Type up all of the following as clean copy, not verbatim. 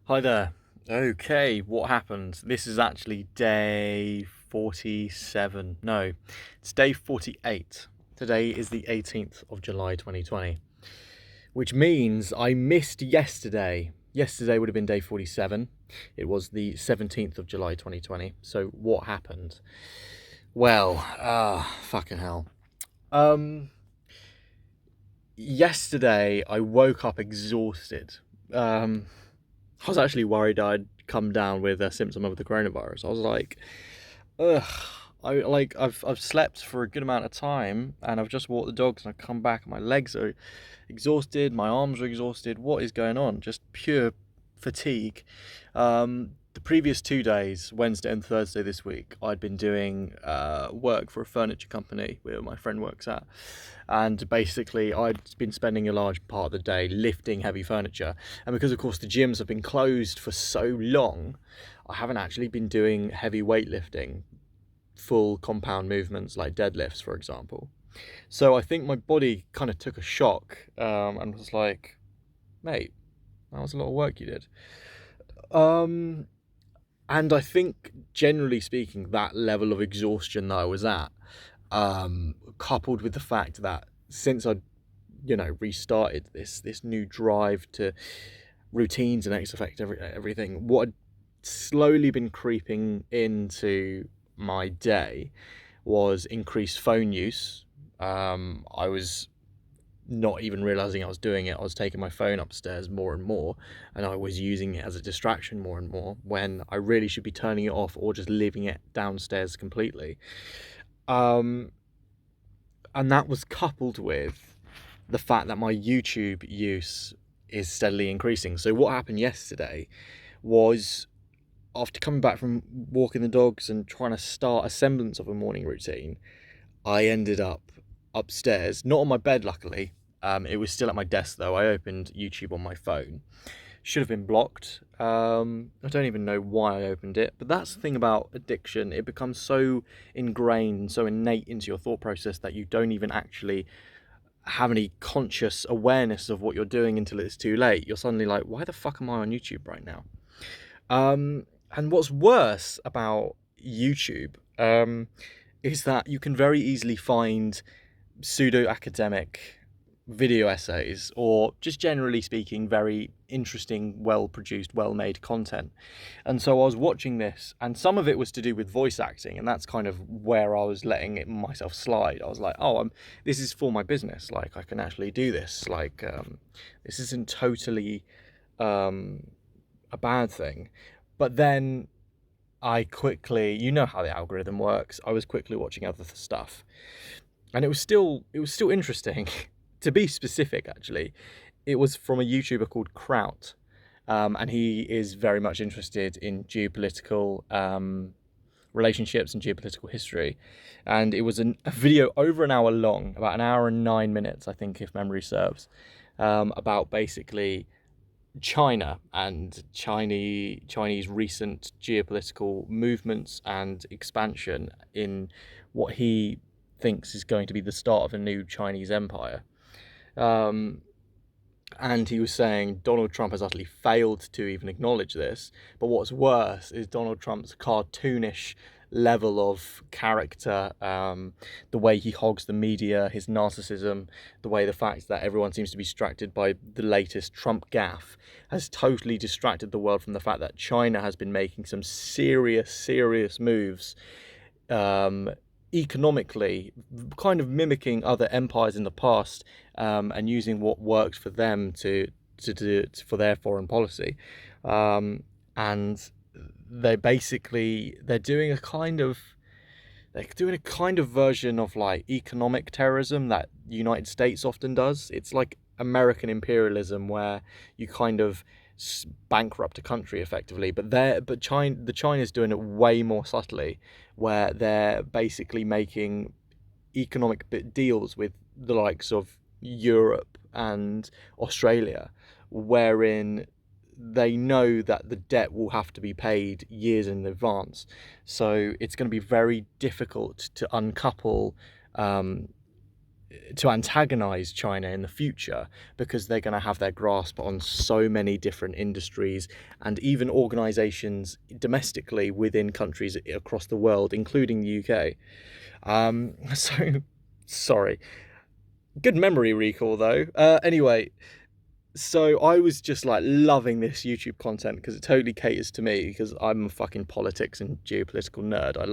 Hi there. Okay, what happened? This is actually day 47. No, it's day 48. Today is the 18th of July 2020, which means I missed yesterday. Yesterday would have been day 47. It was the 17th of July 2020. So what happened? Well, fucking hell. Um, Yesterday I woke up exhausted. Um, I was actually worried I'd come down with a symptom of the coronavirus. I was like, ugh. I've slept for a good amount of time, and I've just walked the dogs, and I've come back, and my legs are exhausted, my arms are exhausted. What is going on? Just pure fatigue. The previous 2 days, Wednesday and Thursday this week, I'd been doing work for a furniture company where my friend works at, and basically I'd been spending a large part of the day lifting heavy furniture. And because of course the gyms have been closed for so long, I haven't actually been doing heavy weightlifting, full compound movements like deadlifts, for example. So I think my body kind of took a shock, and was like, mate, that was a lot of work you did. Um, and I think, generally speaking, that level of exhaustion that I was at, coupled with the fact that since I'd, restarted this new drive to routines and affect everything, what had slowly been creeping into my day was increased phone use. I was not even realizing I was doing it. I was taking my phone upstairs more and more, and I was using it as a distraction more and more when I really should be turning it off or just leaving it downstairs completely. Um, and that was coupled with the fact that my YouTube use is steadily increasing. So what happened yesterday was, after coming back from walking the dogs and trying to start a semblance of a morning routine, I ended up upstairs, not on my bed, luckily. It was still at my desk though. I opened YouTube on my phone. Should have been blocked. I don't even know why I opened it, but that's the thing about addiction. It becomes so ingrained and so innate into your thought process that you don't even actually have any conscious awareness of what you're doing until it's too late. You're suddenly like, why the fuck am I on YouTube right now? And what's worse about YouTube, is that you can very easily find pseudo academic video essays, or just generally speaking, very interesting, well produced, well made content. And so I was watching this, and some of it was to do with voice acting, and that's kind of where I was letting it myself slide. I was like, oh, this is for my business. Like, I can actually do this. Like, this isn't totally um, a bad thing. But then I quickly, you know how the algorithm works. I was quickly watching other stuff, and it was still interesting. To be specific, actually, it was from a YouTuber called Kraut, and he is very much interested in geopolitical relationships and geopolitical history. And it was a video over an hour long, about an hour and 9 minutes, I think, if memory serves, about basically China and Chinese recent geopolitical movements and expansion in what he thinks is going to be the start of a new Chinese empire. Um, and he was saying Donald Trump has utterly failed to even acknowledge this. But what's worse is Donald Trump's cartoonish level of character, the way he hogs the media, his narcissism, the fact that everyone seems to be distracted by the latest Trump gaffe, has totally distracted the world from the fact that China has been making some serious moves, um, economically, kind of mimicking other empires in the past, and using what worked for them to do for their foreign policy. And they're doing a kind of version of like economic terrorism that the United States often does. It's like American imperialism, where you kind of bankrupt a country effectively, but China's doing it way more subtly, where they're basically making economic deals with the likes of Europe and Australia, wherein they know that the debt will have to be paid years in advance. So it's going to be very difficult to uncouple, um, to antagonize China in the future, because they're going to have their grasp on so many different industries and even organizations domestically within countries across the world, including the UK. So, sorry. Good memory recall, though. Anyway, so I was just like loving this YouTube content because it totally caters to me, because I'm a fucking politics and geopolitical nerd. I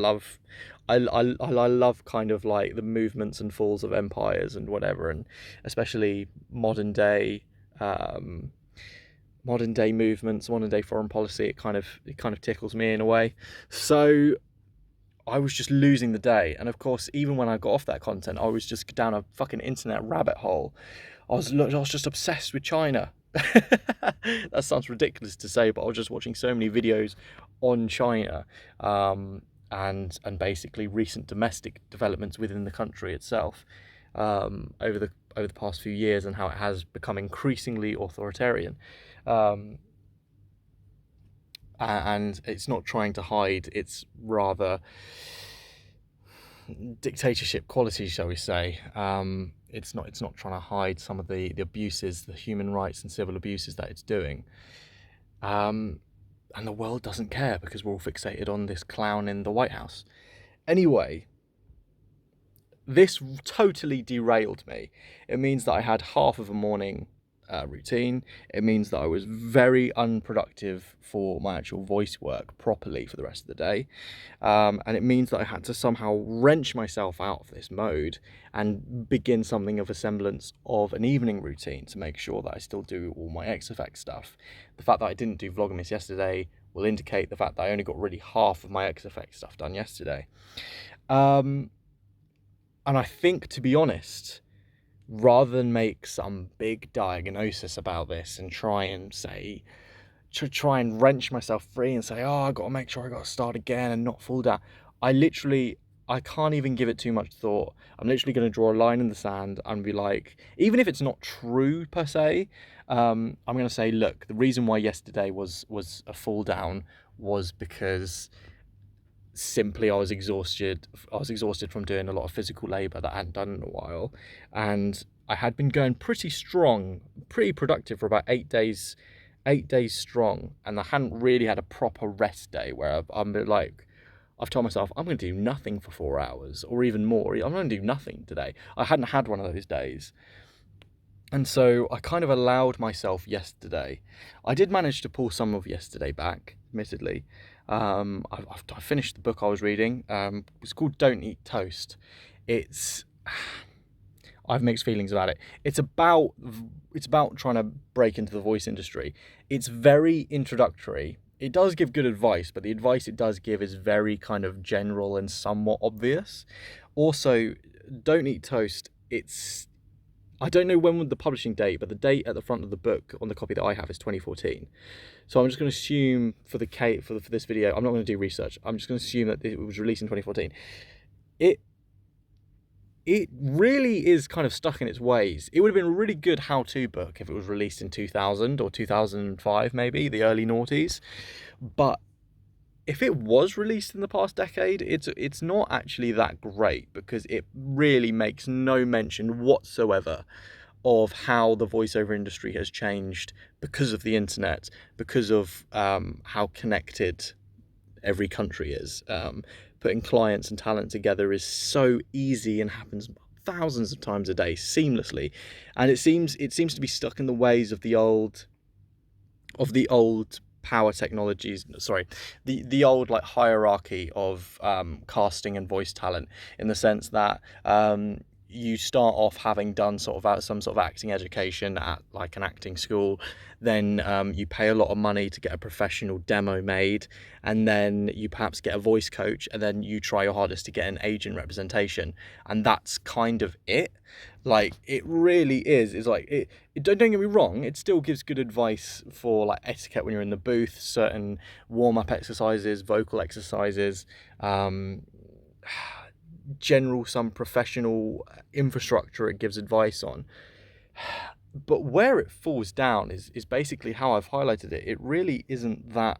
love kind of like the movements and falls of empires and whatever, and especially modern day movements, modern day foreign policy. It kind of tickles me in a way. So I was just losing the day, and of course, even when I got off that content, I was just down a fucking internet rabbit hole. I was just obsessed with China. That sounds ridiculous to say, but I was just watching so many videos on China, and basically recent domestic developments within the country itself, over the past few years, and how it has become increasingly authoritarian. And it's not trying to hide its rather dictatorship quality, shall we say. It's not trying to hide some of the abuses, the human rights and civil abuses that it's doing. And the world doesn't care, because we're all fixated on this clown in the White House. Anyway, this totally derailed me. It means that I had half of a morning routine. It means that I was very unproductive for my actual voice work properly for the rest of the day. And it means that I had to somehow wrench myself out of this mode and begin something of a semblance of an evening routine to make sure that I still do all my XFX stuff. The fact that I didn't do Vlogmas yesterday will indicate the fact that I only got really half of my XFX stuff done yesterday. And I think, to be honest, rather than make some big diagnosis about this and try and wrench myself free and say, oh, I got to make sure I got to start again and not fall down, I can't even give it too much thought. I'm literally going to draw a line in the sand and be like, even if it's not true per se, I'm going to say, look, the reason why yesterday was a fall down was because simply I was exhausted from doing a lot of physical labor that I hadn't done in a while, and I had been going pretty strong, pretty productive for about 8 days strong, and I hadn't really had a proper rest day where I've told myself I'm going to do nothing for 4 hours or even more. I'm going to do nothing today. I hadn't had one of those days. And so I kind of allowed myself yesterday. I did manage to pull some of yesterday back, admittedly. I finished the book I was reading. It's called Don't Eat Toast. I have mixed feelings about it. It's about trying to break into the voice industry. It's very introductory. It does give good advice, but the advice it does give is very kind of general and somewhat obvious. Also, Don't Eat Toast, I don't know when was the publishing date, but the date at the front of the book on the copy that I have is 2014. So I'm just going to assume for this video, I'm not going to do research. I'm just going to assume that it was released in 2014. It really is kind of stuck in its ways. It would have been a really good how-to book if it was released in 2000 or 2005, maybe, the early noughties. But if it was released in the past decade, it's not actually that great, because it really makes no mention whatsoever of how the voiceover industry has changed because of the internet, because of how connected every country is. Putting clients and talent together is so easy and happens thousands of times a day seamlessly, and it seems to be stuck in the ways of the old power technologies. Sorry, the old like hierarchy of casting and voice talent, in the sense that you start off having done some sort of acting education at like an acting school, then you pay a lot of money to get a professional demo made, and then you perhaps get a voice coach, and then you try your hardest to get an agent representation, and that's kind of it. Like, it really is. It's like don't get me wrong, it still gives good advice for like etiquette when you're in the booth, certain warm-up exercises, vocal exercises, some professional infrastructure it gives advice on. But where it falls down is basically how I've highlighted it. It really isn't that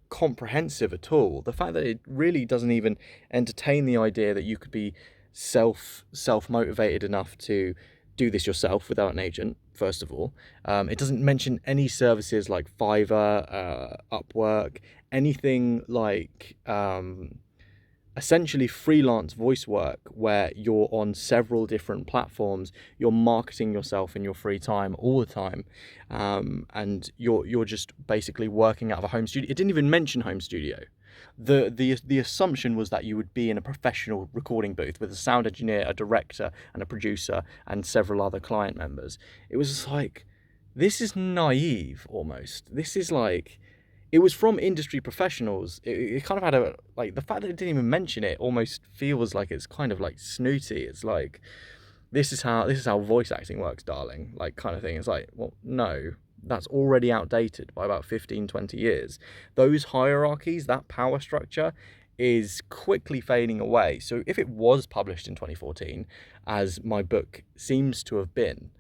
comprehensive at all. The fact that it really doesn't even entertain the idea that you could be self motivated enough to do this yourself without an agent, first of all. It doesn't mention any services like Fiverr, Upwork, anything like essentially freelance voice work where you're on several different platforms, you're marketing yourself in your free time all the time, and you're just basically working out of a home studio. It didn't even mention home studio. The assumption was that you would be in a professional recording booth with a sound engineer, a director, and a producer, and several other client members. It was just like, this is naive almost. This is like, it was from industry professionals. It kind of had a, like, the fact that it didn't even mention it almost feels like it's kind of like snooty. It's like, this is how voice acting works, darling, like, kind of thing. It's like, well, no, that's already outdated by about 15-20 years. Those hierarchies, that power structure, is quickly fading away. So if it was published in 2014, as my book seems to have been,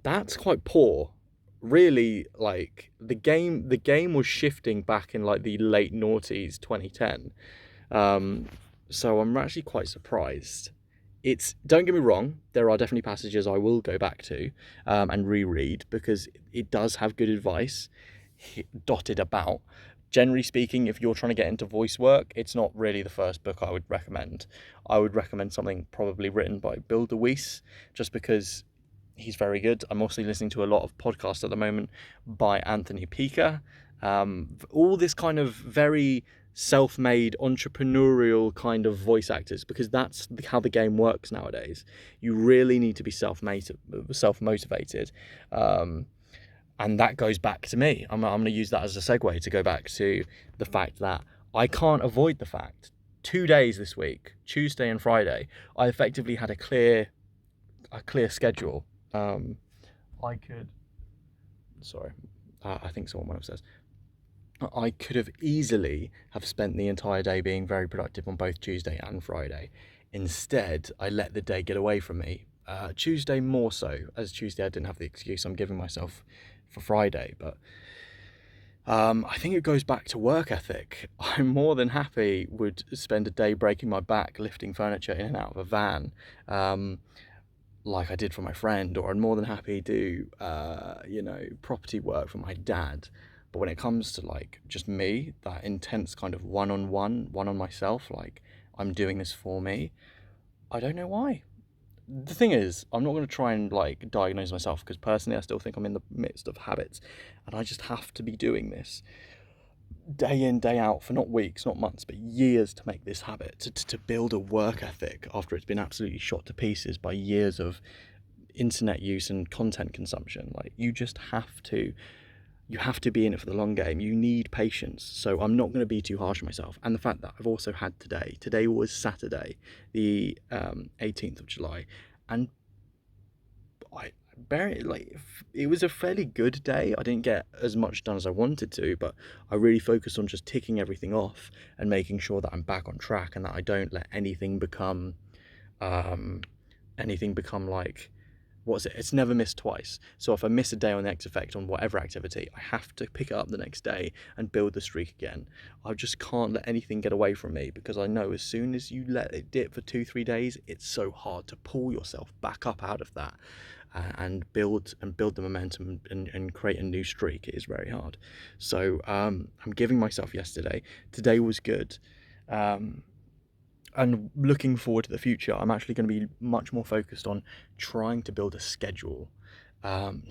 that's quite poor. Really, like, the game was shifting back in like the late noughties, 2010. So I'm actually quite surprised. Don't get me wrong, there are definitely passages I will go back to and reread, because it does have good advice dotted about. Generally speaking, if you're trying to get into voice work, it's not really the first book I would recommend. I would recommend something probably written by Bill DeWeese, just because he's very good. I'm also listening to a lot of podcasts at the moment by Anthony Pica. All this kind of very self-made entrepreneurial kind of voice actors, because that's how the game works nowadays. You really need to be self-motivated. And that goes back to me. I'm going to use that as a segue to go back to the fact that I can't avoid the fact 2 days this week, Tuesday and Friday, I effectively had a clear schedule. I think someone went upstairs. I could have easily have spent the entire day being very productive on both Tuesday and Friday. Instead, I let the day get away from me. Tuesday more so, as Tuesday I didn't have the excuse I'm giving myself for Friday, but I think it goes back to work ethic. I'm more than happy would spend a day breaking my back lifting furniture in and out of a van, like I did for my friend, or I'm more than happy do property work for my dad. But when it comes to like just me, that intense kind of one on myself, like I'm doing this for me, I don't know why. The thing is, I'm not going to try and like diagnose myself, because personally I still think I'm in the midst of habits, and I just have to be doing this day in, day out, for not weeks, not months, but years, to make this habit, to build a work ethic after it's been absolutely shot to pieces by years of internet use and content consumption. Like, you have to be in it for the long game. You need patience. So I'm not going to be too harsh on myself. And the fact that I've also had today was Saturday, the 18th of July, and it was a fairly good day. I didn't get as much done as I wanted to, but I really focused on just ticking everything off and making sure that I'm back on track, and that I don't let anything become like, what's it? It's never missed twice. So if I miss a day on the X Effect on whatever activity, I have to pick it up the next day and build the streak again. I just can't let anything get away from me, because I know as soon as you let it dip for 2-3 days, it's so hard to pull yourself back up out of that and build the momentum and create a new streak. It is very hard. So I'm giving myself yesterday. Today was good. And looking forward to the future, I'm actually going to be much more focused on trying to build a schedule. I've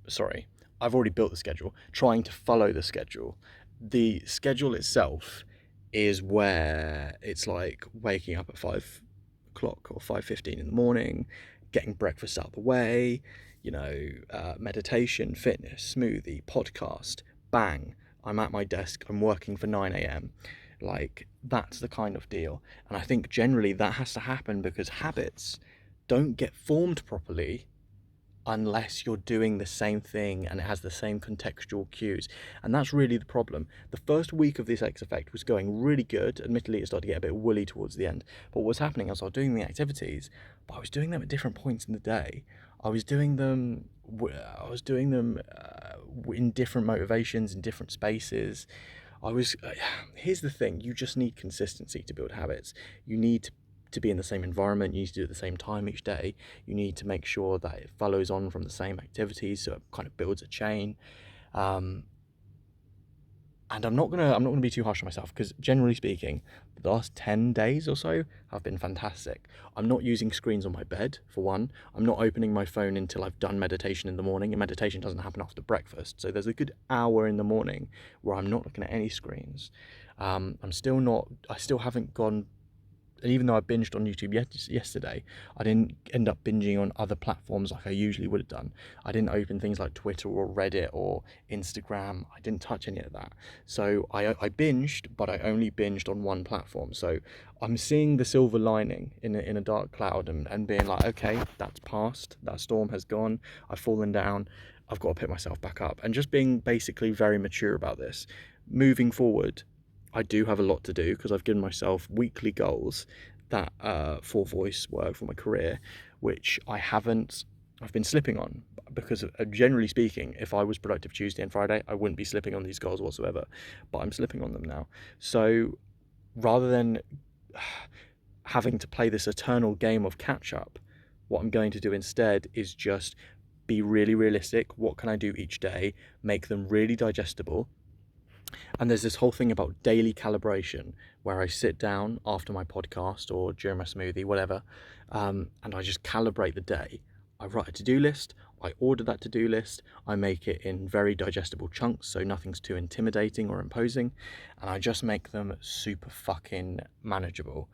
already built the schedule, trying to follow the schedule. The schedule itself is where it's like waking up at 5 o'clock or 5:15 in the morning, getting breakfast out of the way, meditation, fitness, smoothie, podcast, bang, I'm at my desk, I'm working for 9 a.m. Like, that's the kind of deal. And I think generally that has to happen because habits don't get formed properly unless you're doing the same thing and it has the same contextual cues. And that's really the problem. The first week of this X Effect was going really good. Admittedly, it started to get a bit woolly towards the end. But what was happening is I was doing the activities, but I was doing them at different points in the day. I was doing them in different motivations, in different spaces. Here's the thing, you just need consistency to build habits. You need to be in the same environment, you need to do it at the same time each day. You need to make sure that it follows on from the same activities, so it kind of builds a chain. And I'm not gonna be too harsh on myself, because generally speaking, the last 10 days or so have been fantastic. I'm not using screens on my bed, for one. I'm not opening my phone until I've done meditation in the morning, and meditation doesn't happen after breakfast. So there's a good hour in the morning where I'm not looking at any screens. I still haven't gone, and even though I binged on YouTube yesterday, I didn't end up binging on other platforms like I usually would have done. I didn't open things like Twitter or Reddit or Instagram. I didn't touch any of that. So I binged, but I only binged on one platform. So I'm seeing the silver lining in a dark cloud, and being like, okay, that's passed. That storm has gone. I've fallen down. I've got to pick myself back up. And just being basically very mature about this. Moving forward, I do have a lot to do, because I've given myself weekly goals that for voice work, for my career, which I've been slipping on, because generally speaking, if I was productive Tuesday and Friday, I wouldn't be slipping on these goals whatsoever, but I'm slipping on them now. So rather than having to play this eternal game of catch up, what I'm going to do instead is just be really realistic. What can I do each day? Make them really digestible. And there's this whole thing about daily calibration, where I sit down after my podcast or during my smoothie, whatever, and I just calibrate the day. I write a to-do list, I order that to-do list, I make it in very digestible chunks so nothing's too intimidating or imposing, and I just make them super fucking manageable.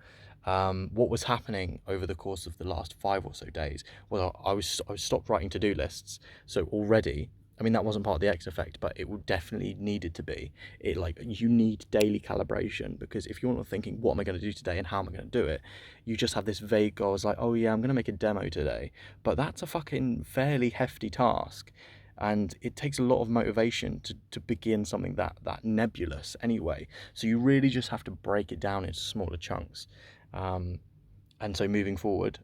What was happening over the course of the last 5 or so days, well, I was stopped writing to-do lists, so already, I mean, that wasn't part of the X effect, but it would definitely needed to be. You need daily calibration, because if you're not thinking, what am I going to do today and how am I going to do it, you just have this vague goal, like, oh yeah, I'm going to make a demo today. But that's a fucking fairly hefty task. And it takes a lot of motivation to begin something that nebulous anyway. So you really just have to break it down into smaller chunks. And so moving forward,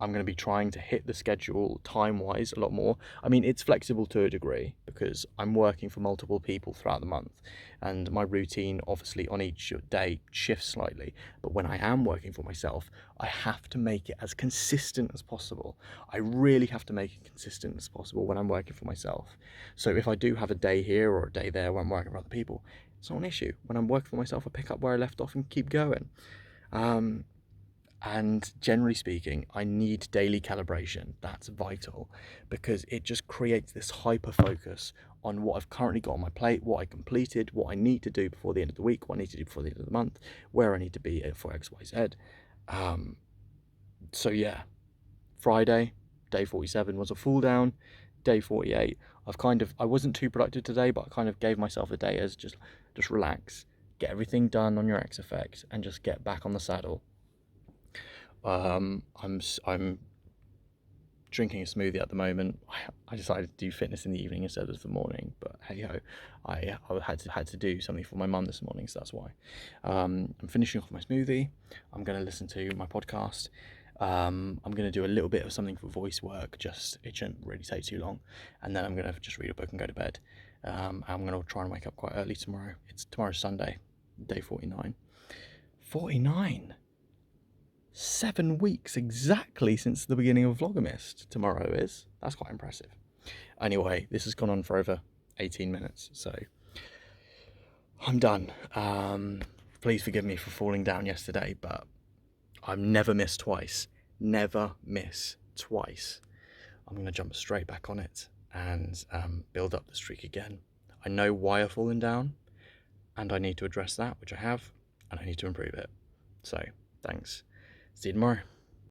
I'm going to be trying to hit the schedule time-wise a lot more. I mean, it's flexible to a degree, because I'm working for multiple people throughout the month, and my routine obviously on each day shifts slightly. But when I am working for myself, I have to make it as consistent as possible. I really have to make it consistent as possible when I'm working for myself. So if I do have a day here or a day there where I'm working for other people, it's not an issue. When I'm working for myself, I pick up where I left off and keep going. And generally speaking, I need daily calibration. That's vital, because it just creates this hyper focus on what I've currently got on my plate, what I completed, what I need to do before the end of the week, what I need to do before the end of the month, where I need to be for X, Y, Z. So yeah, Friday, day 47 was a fall down. Day 48, I wasn't too productive today, but I kind of gave myself a day as just relax, get everything done on your X effect, and just get back on the saddle. I'm drinking a smoothie at the moment. I decided to do fitness in the evening instead of the morning, but hey ho, I had to do something for my mum this morning, so that's why. I'm finishing off my smoothie. I'm going to listen to my podcast. I'm going to do a little bit of something for voice work. It shouldn't really take too long, and then I'm going to just read a book and go to bed. I'm going to try and wake up quite early tomorrow. Tomorrow's Sunday, day 49. 49. 7 weeks exactly since the beginning of Vloggermist tomorrow is. That's quite impressive. Anyway, this has gone on for over 18 minutes, so I'm done. Please forgive me for falling down yesterday, but I'm never miss twice. Never miss twice. I'm going to jump straight back on it and build up the streak again. I know why I've fallen down, and I need to address that, which I have, and I need to improve it. So, thanks. See you tomorrow.